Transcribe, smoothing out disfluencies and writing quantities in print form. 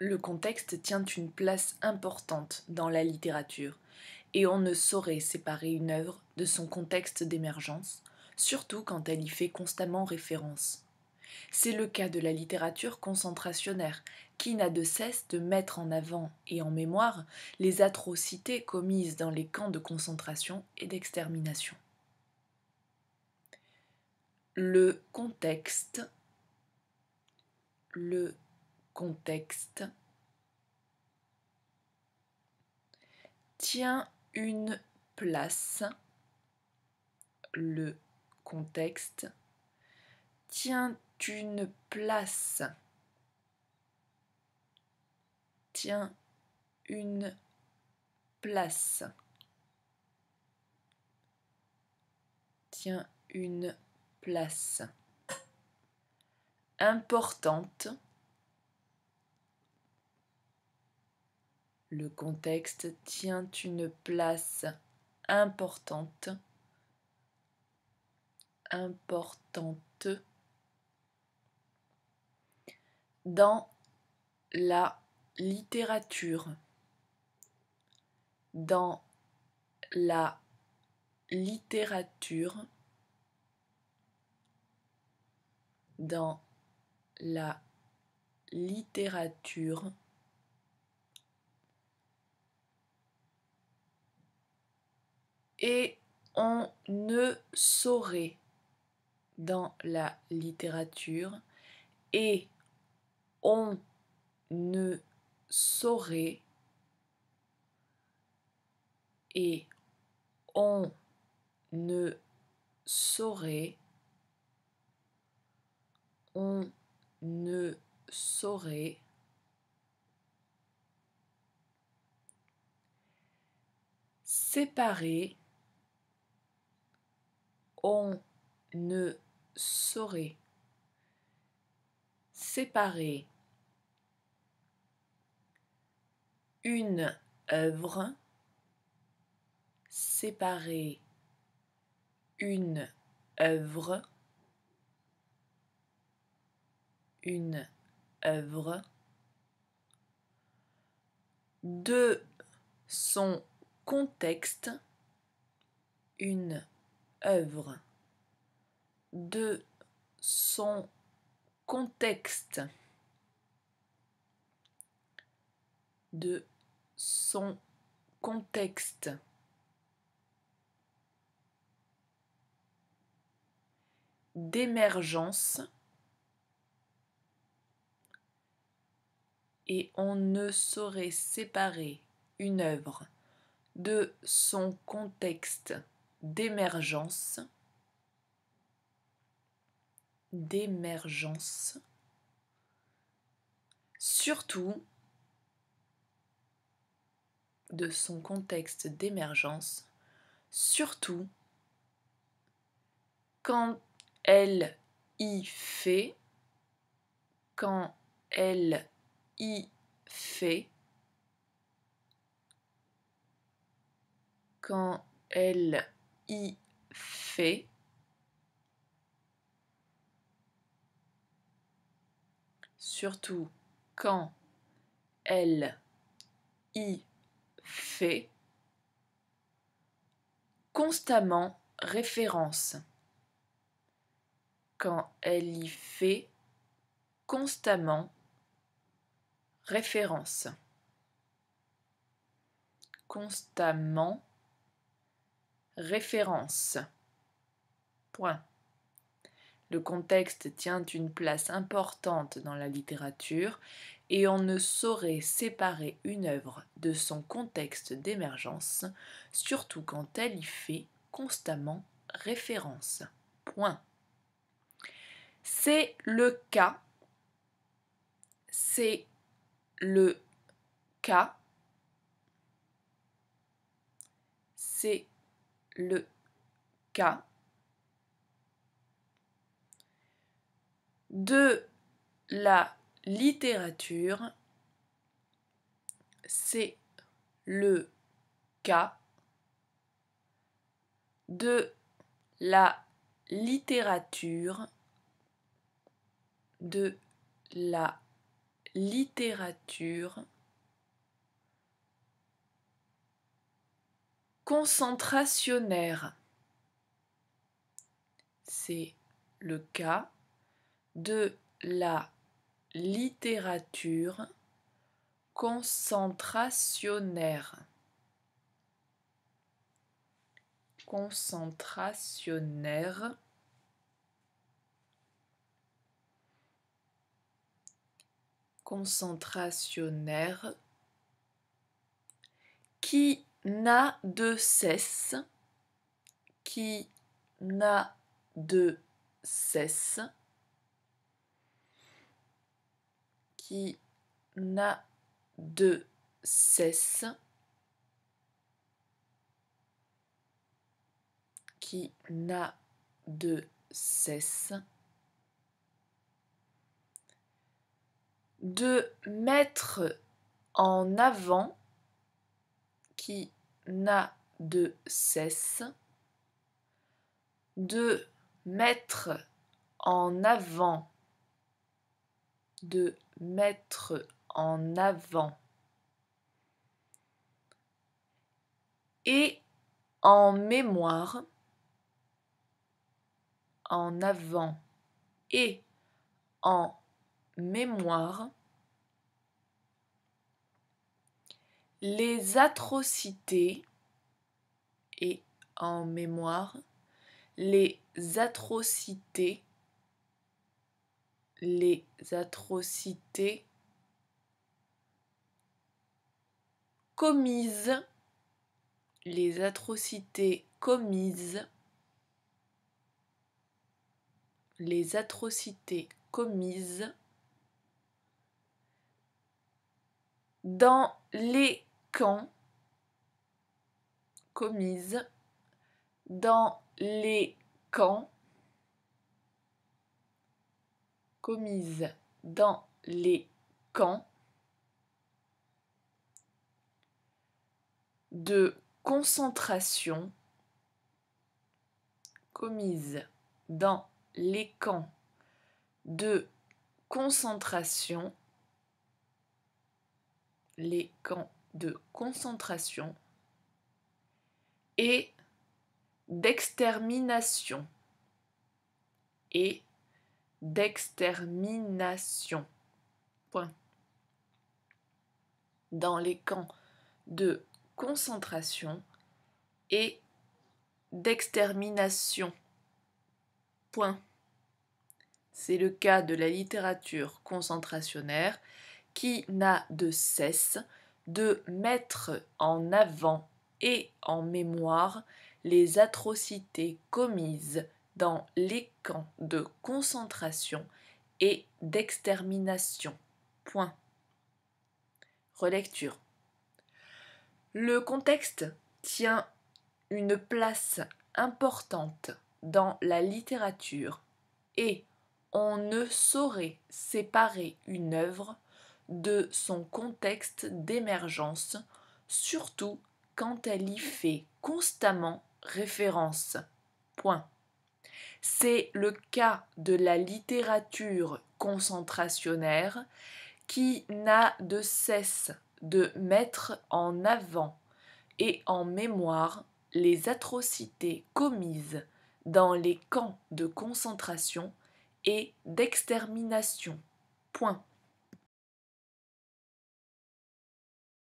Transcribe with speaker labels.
Speaker 1: Le contexte tient une place importante dans la littérature, et on ne saurait séparer une œuvre de son contexte d'émergence, surtout quand elle y fait constamment référence. C'est le cas de la littérature concentrationnaire, qui n'a de cesse de mettre en avant et en mémoire les atrocités commises dans les camps de concentration et d'extermination. Le contexte, le contexte tient une place, le contexte tient une place, tient une place, tient une place importante. Le contexte tient une place importante, importante dans la littérature, dans la littérature, dans la littérature, et on ne saurait dans la littérature, et on ne saurait, et on ne saurait, on ne saurait séparer, on ne saurait séparer une œuvre, séparer une œuvre, une œuvre de son contexte, une œuvre de son contexte, de son contexte, d'émergence, et on ne saurait séparer une œuvre de son contexte d'émergence, d'émergence, surtout de son contexte d'émergence, surtout quand elle y fait, quand elle y fait, quand elle y fait, surtout quand elle y fait constamment référence, quand elle y fait constamment référence, constamment référence. Point. Le contexte tient une place importante dans la littérature et on ne saurait séparer une œuvre de son contexte d'émergence, surtout quand elle y fait constamment référence. Point. C'est le cas, c'est le cas, c'est le cas de la littérature, c'est le cas de la littérature, de la littérature concentrationnaire. C'est le cas de la littérature concentrationnaire. Concentrationnaire. Concentrationnaire. Qui n'a de cesse. Qui n'a de cesse. Qui n'a de cesse. Qui n'a de cesse. De mettre en avant. Qui n'a de cesse. De mettre en avant. De mettre en avant. Et en mémoire. En avant et en mémoire. Les atrocités et en mémoire. Les atrocités. Les atrocités commises. Les atrocités commises. Les atrocités commises dans les camps. Commises dans les camps. Commises dans les camps de concentration. Commises dans les camps de concentration. Les camps de concentration et d'extermination. Et d'extermination. Point. Dans les camps de concentration et d'extermination. Point. C'est le cas de la littérature concentrationnaire qui n'a de cesse de mettre en avant et en mémoire les atrocités commises dans les camps de concentration et d'extermination. Point. Relecture. Le contexte tient une place importante dans la littérature et on ne saurait séparer une œuvre de son contexte d'émergence, surtout quand elle y fait constamment référence. Point. C'est le cas de la littérature concentrationnaire qui n'a de cesse de mettre en avant et en mémoire les atrocités commises dans les camps de concentration et d'extermination. Point.